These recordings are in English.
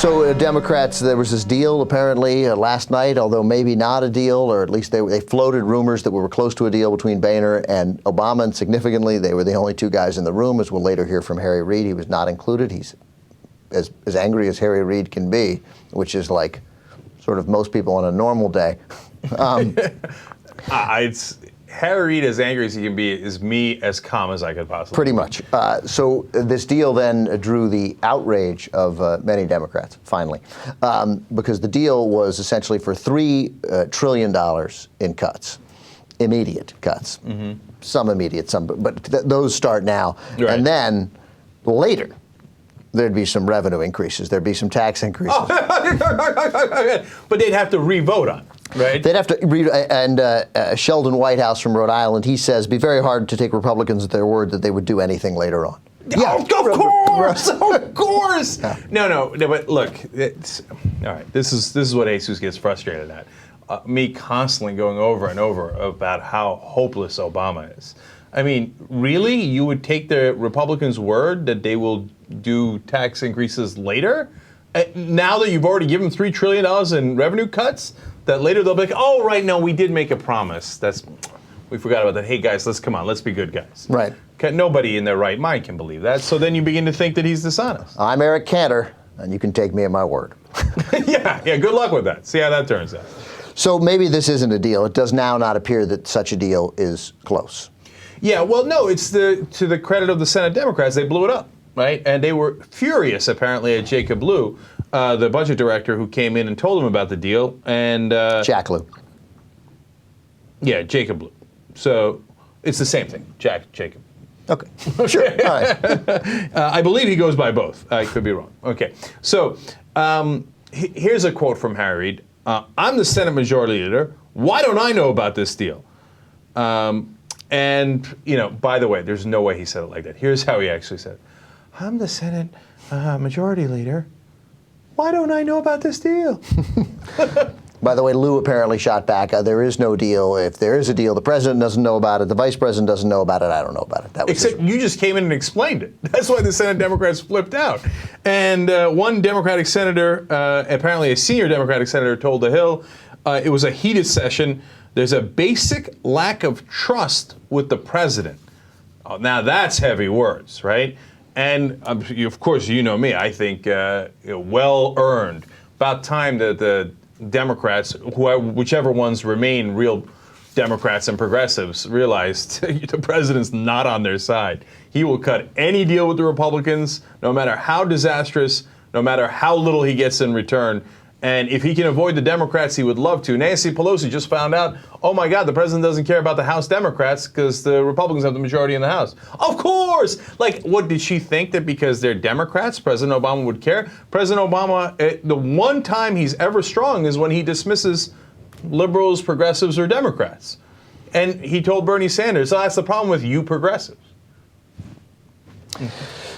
So Democrats, there was this deal apparently last night, although maybe not a deal, or at least they floated rumors that we were close to a deal between Boehner and Obama, and significantly, they were the only two guys in the room, as we'll later hear from Harry Reid. He was not included. He's as angry as Harry Reid can be, which is like sort of most people on a normal day. Harry Reid, as angry as he can be, is me as calm as I could possibly. Pretty much. So this deal then drew the outrage of many Democrats, finally, because the deal was essentially for $3 trillion in cuts, immediate cuts. Mm-hmm. Some immediate, some, but those start now. Right. And then later, there'd be some revenue increases. There'd be some tax increases. But they'd have to re-vote on it. Right. They'd have to read, and Sheldon Whitehouse from Rhode Island, he says, it'd be very hard to take Republicans at their word that they would do anything later on. Yeah, of course, of course. Yeah. No, but look, all right. This is what Jesus gets frustrated at. Me constantly going over and over about how hopeless Obama is. I mean, really, you would take the Republicans' word that they will do tax increases later? Now that you've already given $3 trillion in revenue cuts? That later they'll be like, oh, right, no, we did make a promise. We forgot about that. Hey, guys, let's be good guys. Right. Nobody in their right mind can believe that. So then you begin to think that he's dishonest. I'm Eric Cantor, and you can take me at my word. Yeah, good luck with that. See how that turns out. So maybe this isn't a deal. It does now not appear that such a deal is close. Yeah, well, no, it's to the credit of the Senate Democrats, they blew it up, right? And they were furious, apparently, at Jacob Lew, the budget director who came in and told them about the deal. And Jack Lew. Yeah, Jacob Lew. So it's the same thing, Jacob. Okay, sure. All right. I believe he goes by both. I could be wrong. Okay, so here's a quote from Harry Reid. I'm the Senate Majority Leader. Why don't I know about this deal? And, by the way, there's no way he said it like that. Here's how he actually said it. I'm the Senate Majority Leader. Why don't I know about this deal? By the way, Lew apparently shot back. There is no deal. If there is a deal, the president doesn't know about it. The vice president doesn't know about it. I don't know about it. Except you just came in and explained it. That's why the Senate Democrats flipped out. And one Democratic senator, apparently a senior Democratic senator, told The Hill it was a heated session. There's a basic lack of trust with the president. Oh, now that's heavy words, right? And of course, you know me. I think well earned. About time that the Democrats, whichever ones remain real Democrats and progressives, realized the president's not on their side. He will cut any deal with the Republicans, no matter how disastrous, no matter how little he gets in return. And if he can avoid the Democrats, he would love to. Nancy Pelosi just found out, oh my God, the president doesn't care about the House Democrats because the Republicans have the majority in the House. Of course! Like, what, did she think that because they're Democrats, President Obama would care? President Obama, the one time he's ever strong is when he dismisses liberals, progressives, or Democrats. And he told Bernie Sanders, so that's the problem with you progressives.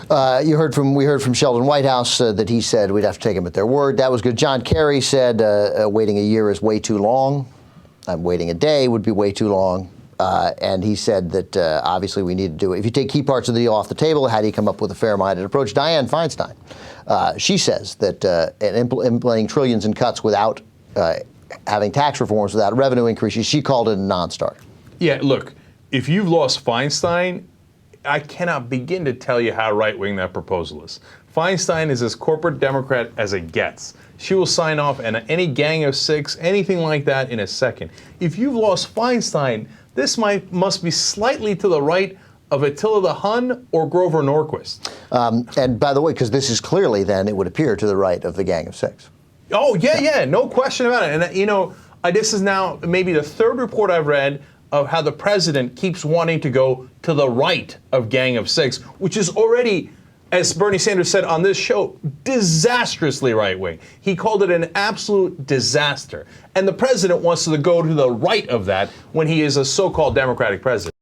We heard from Sheldon Whitehouse that he said we'd have to take them at their word. That was good. John Kerry said waiting a year is way too long. Waiting a day would be way too long. And he said that obviously we need to do it. If you take key parts of the deal off the table, how do you come up with a fair-minded approach? Dianne Feinstein, she says that implementing trillions in cuts without having tax reforms, without revenue increases, she called it a non-starter. Yeah, look, if you've lost Feinstein, I cannot begin to tell you how right-wing that proposal is. Feinstein is as corporate Democrat as it gets. She will sign off on any gang of six, anything like that in a second. If you've lost Feinstein, this must be slightly to the right of Attila the Hun or Grover Norquist. And by the way, because this is clearly then, it would appear to the right of the gang of six. Oh, yeah, no question about it. And, this is now maybe the third report I've read of how the president keeps wanting to go to the right of Gang of Six, which is already, as Bernie Sanders said on this show, disastrously right-wing. He called it an absolute disaster. And the president wants to go to the right of that when he is a so-called Democratic president.